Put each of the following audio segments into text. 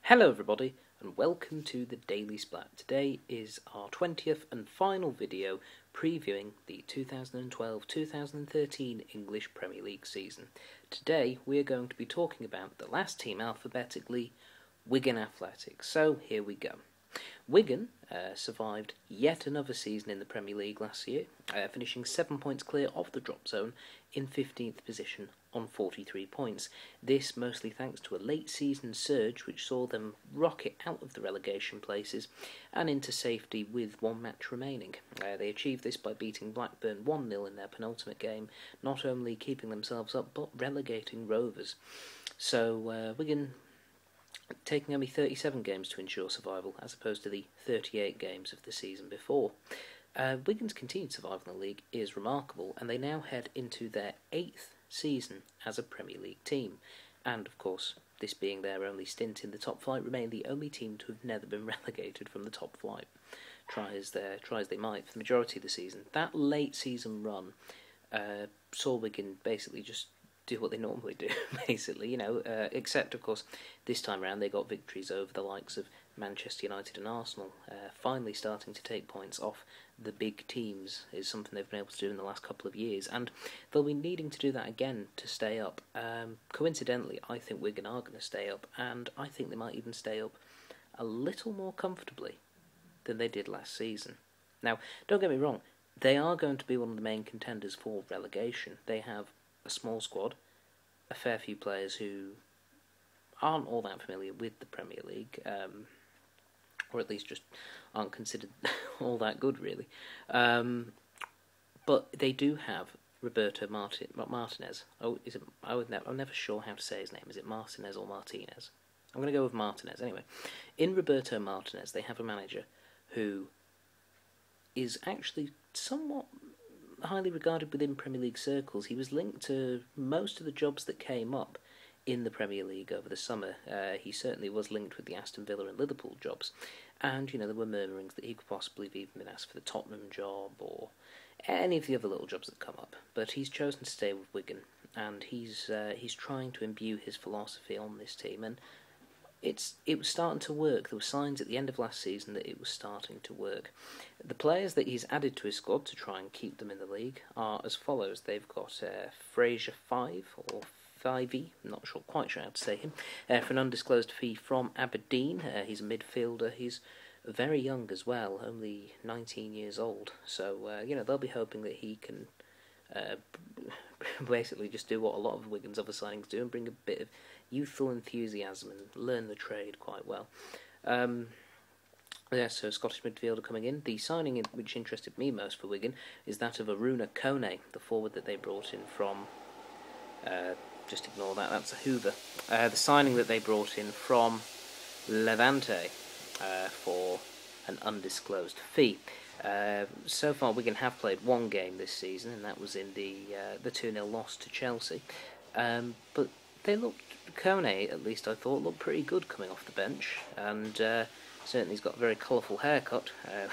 Hello everybody and welcome to the Daily Splatt. Today is our 20th and final video previewing the 2012-2013 English Premier League season. Today we are going to be talking about the last team alphabetically, Wigan Athletics. So here we go. Wigan survived yet another season in the Premier League last year, finishing 7 points clear of the drop zone in 15th position on 43 points. This mostly thanks to a late season surge which saw them rocket out of the relegation places and into safety with one match remaining. They achieved this by beating Blackburn 1-0 in their penultimate game, not only keeping themselves up but relegating Rovers. So Wigan taking only 37 games to ensure survival, as opposed to the 38 games of the season before. Wigan's continued survival in the league is remarkable, and they now head into their 8th season as a Premier League team. And, of course, this being their only stint in the top flight, remain the only team to have never been relegated from the top flight. Try as they might for the majority of the season. That late season run saw Wigan basically just do what they normally do, basically, except, of course, this time around they got victories over the likes of Manchester United and Arsenal. Finally starting to take points off the big teams is something they've been able to do in the last couple of years, and they'll be needing to do that again to stay up. Coincidentally, I think Wigan are going to stay up, and I think they might even stay up a little more comfortably than they did last season. Now, don't get me wrong, they are going to be one of the main contenders for relegation. They have a small squad, a fair few players who aren't all that familiar with the Premier League, or at least just aren't considered all that good, really. But they do have Roberto Martinez. Oh, is it? I'm never sure how to say his name. Is it Martinez or Martinez? I'm going to go with Martinez anyway. In Roberto Martinez, they have a manager who is actually somewhat highly regarded within Premier League circles. He was linked to most of the jobs that came up in the Premier League over the summer. He certainly was linked with the Aston Villa and Liverpool jobs, and there were murmurings that he could possibly have even been asked for the Tottenham job or any of the other little jobs that come up. But he's chosen to stay with Wigan, and he's trying to imbue his philosophy on this team, and it was starting to work. There were signs at the end of last season that it was starting to work. The players that he's added to his squad to try and keep them in the league are as follows. They've got Fraser 5, or 5e, I'm not quite sure how to say him, for an undisclosed fee from Aberdeen. He's a midfielder. He's very young as well, only 19 years old. So, they'll be hoping that he can basically just do what a lot of Wigan's other signings do and bring a bit of youthful enthusiasm and learn the trade quite well. So Scottish midfielder coming in. The signing which interested me most for Wigan is that of Aruna Kone, the forward that they brought in from... just ignore that, that's a Hoover. The signing that they brought in from Levante for an undisclosed fee. So far Wigan have played one game this season, and that was in the 2-0 loss to Chelsea. But they looked, Kone at least I thought, looked pretty good coming off the bench, and certainly he's got a very colourful haircut,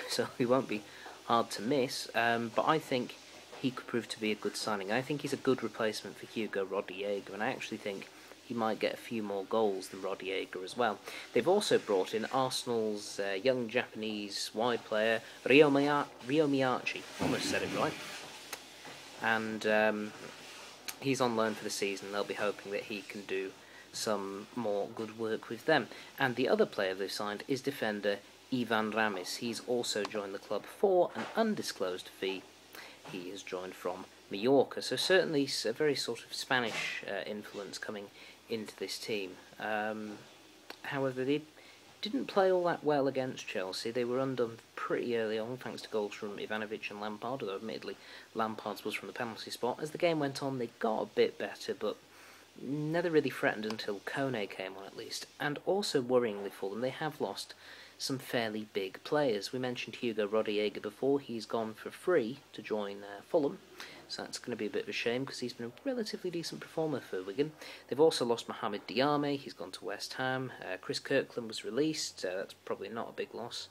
so he won't be hard to miss, but I think he could prove to be a good signing. I think he's a good replacement for Hugo Rodallega, and I actually think he might get a few more goals than Rodallega as well. They've also brought in Arsenal's young Japanese wide player, Ryo Miyachi, almost said it right, and he's on loan for the season. They'll be hoping that he can do some more good work with them. And the other player they've signed is defender Ivan Ramis. He's also joined the club for an undisclosed fee. He has joined from Mallorca, so certainly a very sort of Spanish influence coming into this team. However, they didn't play all that well against Chelsea. They were undone pretty early on, thanks to goals from Ivanovic and Lampard, although admittedly Lampard's was from the penalty spot. As the game went on, they got a bit better, but never really threatened until Kone came on, at least. And also, worryingly for them, they have lost some fairly big players. We mentioned Hugo Rodallega before. He's gone for free to join Fulham, so that's going to be a bit of a shame because he's been a relatively decent performer for Wigan. They've also lost Mohamed Diame. He's gone to West Ham. Chris Kirkland was released. That's probably not a big loss.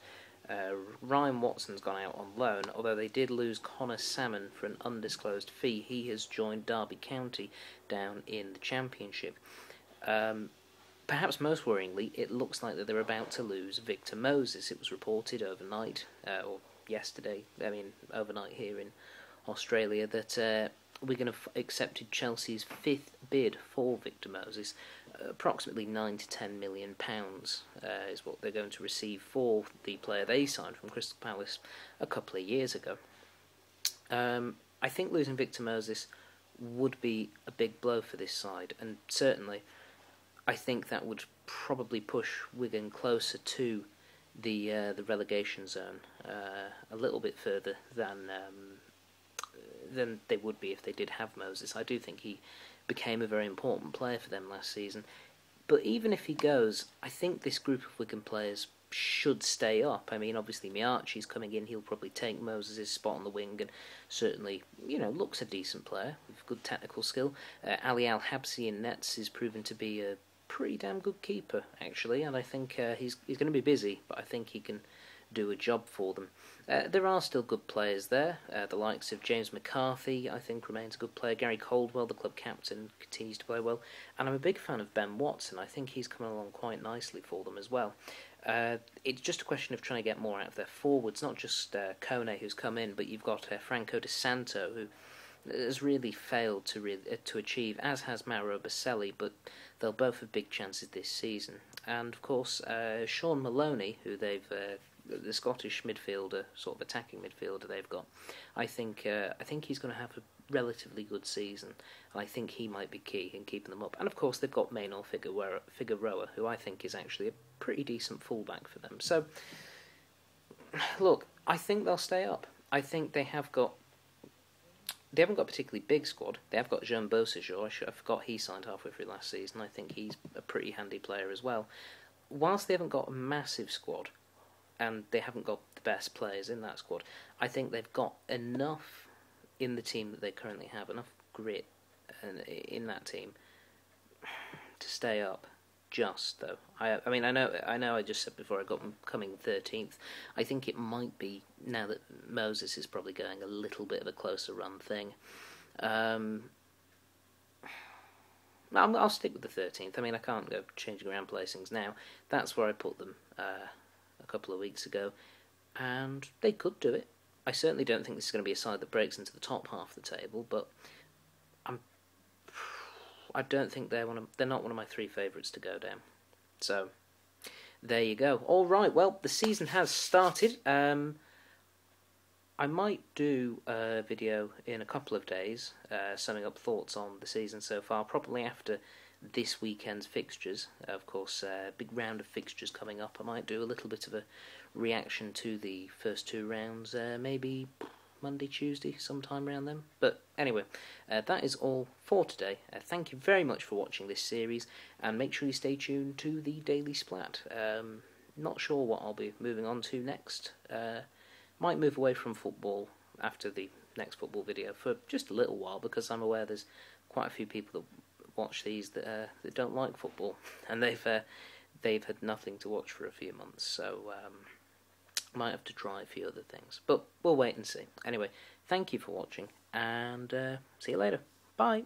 Ryan Watson's gone out on loan, although they did lose Connor Salmon for an undisclosed fee. He has joined Derby County down in the Championship. perhaps most worryingly, it looks like that they're about to lose Victor Moses. It was reported overnight, or yesterday, overnight here in Australia, that Wigan have accepted Chelsea's 5th bid for Victor Moses. Approximately £9 to £10 million is what they're going to receive for the player they signed from Crystal Palace a couple of years ago. I think losing Victor Moses would be a big blow for this side, and certainly I think that would probably push Wigan closer to the relegation zone, a little bit further than they would be if they did have Moses. I do think he became a very important player for them last season. But even if he goes, I think this group of Wigan players should stay up. I mean, obviously Miachi's coming in, he'll probably take Moses' spot on the wing, and certainly, looks a decent player with good technical skill. Ali Al-Habsi in nets is proven to be a pretty damn good keeper, actually, and I think he's going to be busy, but I think he can do a job for them. There are still good players there. The likes of James McCarthy, I think, remains a good player. Gary Caldwell, the club captain, continues to play well. And I'm a big fan of Ben Watson. I think he's coming along quite nicely for them as well. It's just a question of trying to get more out of their forwards, not just Kone, who's come in, but you've got Franco De Santo, who has really failed to achieve, as has Mauro Baselli, but they'll both have big chances this season. And, of course, Sean Maloney, who they've... the Scottish midfielder, sort of attacking midfielder they've got, I think he's going to have a relatively good season. I think he might be key in keeping them up. And of course they've got Maynor Figueroa, who I think is actually a pretty decent fullback for them. So, look, I think they'll stay up. I think they haven't got a particularly big squad. They have got Jean Beausejour. I forgot he signed halfway through last season. I think he's a pretty handy player as well. Whilst they haven't got a massive squad, and they haven't got the best players in that squad, I think they've got enough in the team that they currently have, enough grit in that team to stay up. Just though, I know. I just said before I got them coming 13th. I think it might be now that Moses is probably going a little bit of a closer run thing. I'll stick with the 13th. I mean, I can't go changing around placings now. That's where I put them a couple of weeks ago, and they could do it. I certainly don't think this is going to be a side that breaks into the top half of the table, but I don't think they're not one of my 3 favourites to go down. So there you go. All right. Well, the season has started. I might do a video in a couple of days, summing up thoughts on the season so far, probably after this weekend's fixtures. Of course, big round of fixtures coming up. I might do a little bit of a reaction to the first 2 rounds, maybe Monday, Tuesday, sometime around then. But anyway, that is all for today. Thank you very much for watching this series, and make sure you stay tuned to the Daily Splat. Not sure what I'll be moving on to next. Might move away from football after the next football video for just a little while, because I'm aware there's quite a few people that watch these that don't like football, and they've had nothing to watch for a few months, so might have to try a few other things, but we'll wait and see. Anyway, thank you for watching, and see you later. Bye.